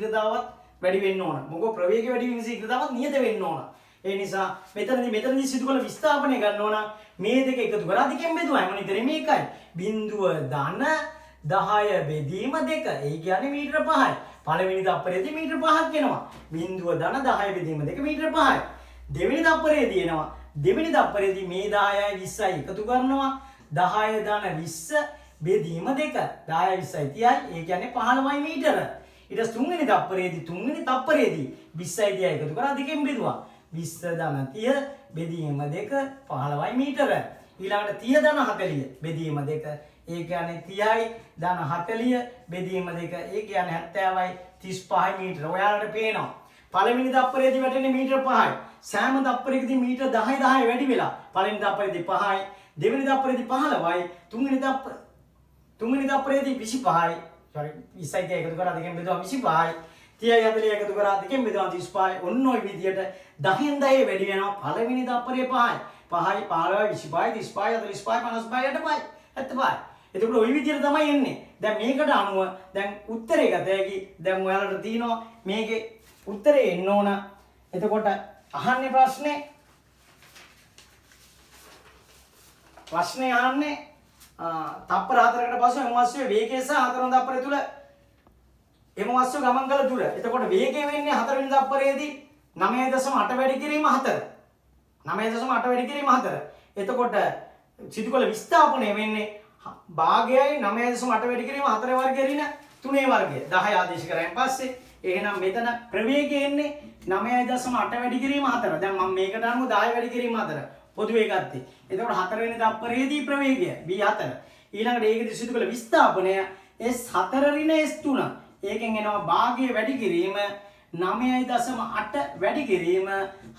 ශීඝ්‍රතාවත් වැඩි වෙන්න ඕන. මොකද ප්‍රවේගය වැඩි වීම ශීඝ්‍රතාවත් නියත වෙන්න ඕන. ඒ නිසා මෙතනදී සිදු කළ විස්ථාපනය ගන්නවා නම් මේ දෙක එකතු කරලා දෙකෙන් බෙදුවා. මොනිටරේ මේකයි. බිඳුව ධන 10 බෙදීම 2. ඒ කියන්නේ මීටර 5යි. පළවෙනි තප්පරයේදී මීටර 5ක් එනවා. බිඳුව ධන 10 බෙදීම 2 මීටර 5යි. දෙවෙනි තප්පරයේදී එනවා. දෙවෙනි තප්පරයේදී මේ 10යි 20යි එකතු කරනවා. 10 ධන 20 බෙදීම 2. 10යි 20යි 30යි. ඒ කියන්නේ 15යි මීටර. ඊට පස්සේ තුන්වෙනි තප්පරයේදී 20යි 30යි එකතු කරලා දෙකෙන් බෙදුවා. 20 ධන 30 බෙදීම 2 15යි මීටර. ඊළඟට 30 ධන 40 බෙදීම 2. ඒ කියන්නේ 30යි ධන 40 බෙදීම 2. ඒ කියන්නේ 70යි 35යි මීටර. ඔයාලට පේනවා. පළවෙනි තප්පරයේදී වැටෙන්නේ මීටර 5යි. සෑම තප්පරයකදී මීටර 10 වැඩි වෙලා. පළවෙනි තප්පරයේදී 5යි, දෙවෙනි තප්පරයේදී 15යි, තුන්වෙනි තප්පරයේදී 25යි. sorry 20යි එකතු කරලා දෙකෙන් බෙදුවා 25යි. 30යි 40 එකතු කරලා දෙකෙන් බෙදුවා 35යි. ඔන්න ඔය විදියට 10න් 10 වැඩි වෙනවා. පළවෙනි තප්පරයේ 5යි. 5යි 15යි 25යි 35යි 45යි 55යි 75යි. එතකොට ওই විදියට තමයි එන්නේ. දැන් මේකට අනුව දැන් උත්තරේ ගත හැකි. දැන් ඔයාලට තියෙනවා මේකේ උත්තරේ එන්න ඕන. එතකොට අහන්නේ ප්‍රශ්නේ අහන්නේ තප්පර 4කට පස්සේ එම වස්තුවේ වේගය සහ 4 වෙනි තප්පරය තුල එම වස්තුව ගමන් කළ දුර. එතකොට වේගය වෙන්නේ 4 වෙනි තප්පරයේදී 9.8 වැඩි කිරීම 4. 9.8 වැඩි කිරීම 4. එතකොට සිදු කළ විස්ථාපනය වෙන්නේ භාගයයි 9.8 වැඩි කිරීම 4 වර්ගය ඍණ 3 වර්ගය 10 ආදේශ කරායින් පස්සේ එහෙනම් මෙතන ප්‍රවේගය එන්නේ 9.8 වැඩි කිරීම 4. දැන් මම මේකට අනුව 10 වැඩි කිරීම 4 පොදුවේ ගත්තේ. එතකොට 4 වෙනි තප්පරයේදී ප්‍රවේගය B4. ඊළඟට ඒකෙදි සිදු කළ විස්ථාපනය S4 ඍණ S3. ඒකෙන් එනවා භාගය වැඩි කිරීම 9.8 වැඩි කිරීම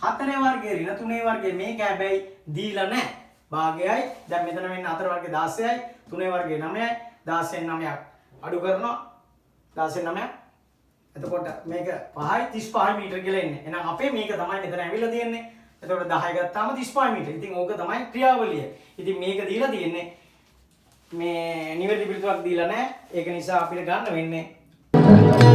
4 වර්ගය ඍණ 3 වර්ගය. මේක හැබැයි දීලා නැහැ. භාගයයි දැන් මෙතන වෙන්නේ 4 වර්ගය 16යි 3 වර්ගය 9යි 16න් 9ක් අඩු කරනවා 16න් 9ක්. එතකොට මේක 5යි 35යි මීටර කියලා එන්නේ. එහෙනම් අපේ මේක තමයි මෙතන ඇවිල්ලා තියෙන්නේ. එතකොට 10 ගත්තාම 35 මීටර. ඉතින් ඕක තමයි ක්‍රියාවලිය. ඉතින් මේක දීලා තියෙන්නේ මේ නිවැරදි පිළිතුරක් දීලා නැහැ. ඒක නිසා අපිට ගන්න වෙන්නේ